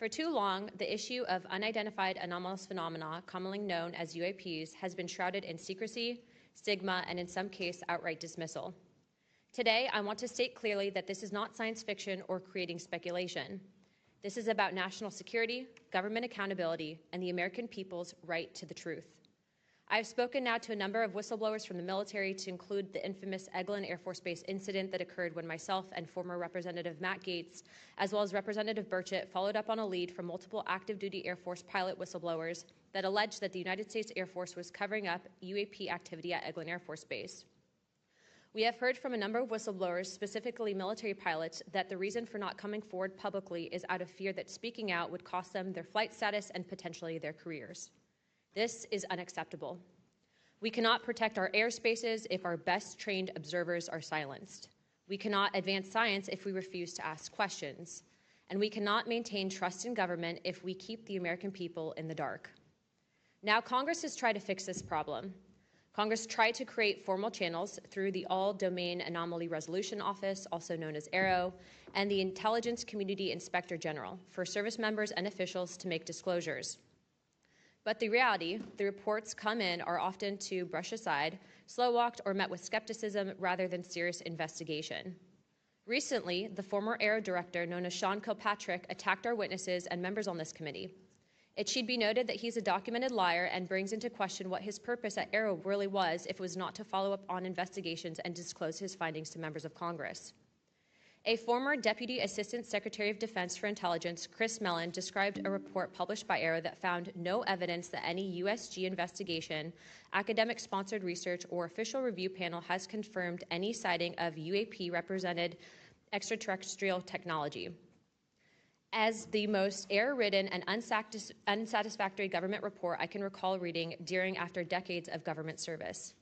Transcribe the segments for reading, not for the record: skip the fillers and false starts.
For too long, the issue of unidentified anomalous phenomena, commonly known as UAPs, has been shrouded in secrecy, stigma, and in some cases, outright dismissal. Today, I want to state clearly that this is not science fiction or creating speculation. This is about national security, government accountability, and the American people's right to the truth. I've spoken now to a number of whistleblowers from the military, to include the infamous Eglin Air Force Base incident that occurred when myself and former Representative Matt Gaetz, as well as Representative Burchett, followed up on a lead from multiple active-duty Air Force pilot whistleblowers that alleged that the United States Air Force was covering up UAP activity at Eglin Air Force Base. We have heard from a number of whistleblowers, specifically military pilots, that the reason for not coming forward publicly is out of fear that speaking out would cost them their flight status and potentially their careers. This is unacceptable. We cannot protect our airspaces if our best trained observers are silenced. We cannot advance science if we refuse to ask questions. And we cannot maintain trust in government if we keep the American people in the dark. Now, Congress has tried to fix this problem. Congress tried to create formal channels through the All-Domain Anomaly Resolution Office, also known as AARO, and the Intelligence Community Inspector General for service members and officials to make disclosures. But the reality, the reports come in are often to brush aside, slow-walked, or met with skepticism rather than serious investigation. Recently, the former AARO director, known as Sean Kilpatrick, attacked our witnesses and members on this committee. It should be noted that he's a documented liar and brings into question what his purpose at AARO really was if it was not to follow up on investigations and disclose his findings to members of Congress. A former Deputy Assistant Secretary of Defense for Intelligence, Chris Mellon, described a report published by AARO that found no evidence that any USG investigation, academic-sponsored research, or official review panel has confirmed any sighting of UAP-represented extraterrestrial technology. As the most error-ridden and unsatisfactory government report I can recall reading during after decades of government service.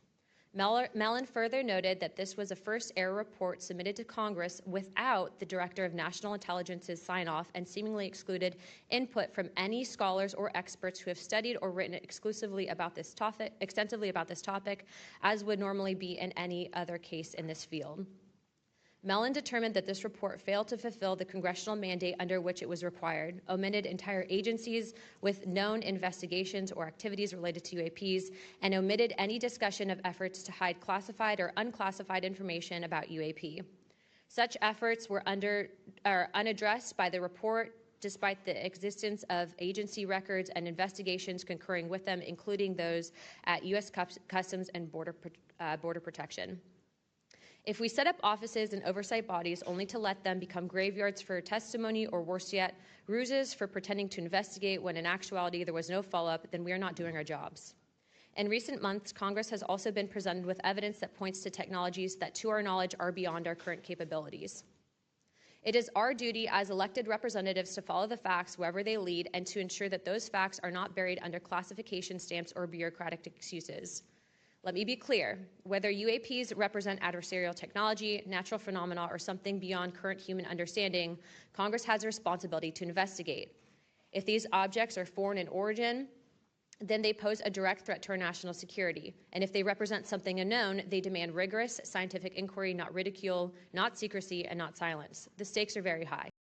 Mellon further noted that this was a first AARO report submitted to Congress without the Director of National Intelligence's sign-off, and seemingly excluded input from any scholars or experts who have studied or written extensively about this topic, as would normally be in any other case in this field. Mellon determined that this report failed to fulfill the congressional mandate under which it was required, omitted entire agencies with known investigations or activities related to UAPs, and omitted any discussion of efforts to hide classified or unclassified information about UAP. Such efforts were unaddressed by the report, despite the existence of agency records and investigations concurring with them, including those at U.S. Customs and Border Protection. If we set up offices and oversight bodies only to let them become graveyards for testimony, or worse yet, ruses for pretending to investigate when in actuality there was no follow-up, then we are not doing our jobs. In recent months, Congress has also been presented with evidence that points to technologies that, to our knowledge, are beyond our current capabilities. It is our duty as elected representatives to follow the facts wherever they lead, and to ensure that those facts are not buried under classification stamps or bureaucratic excuses. Let me be clear, whether UAPs represent adversarial technology, natural phenomena, or something beyond current human understanding, Congress has a responsibility to investigate. If these objects are foreign in origin, then they pose a direct threat to our national security. And if they represent something unknown, they demand rigorous scientific inquiry, not ridicule, not secrecy, and not silence. The stakes are very high.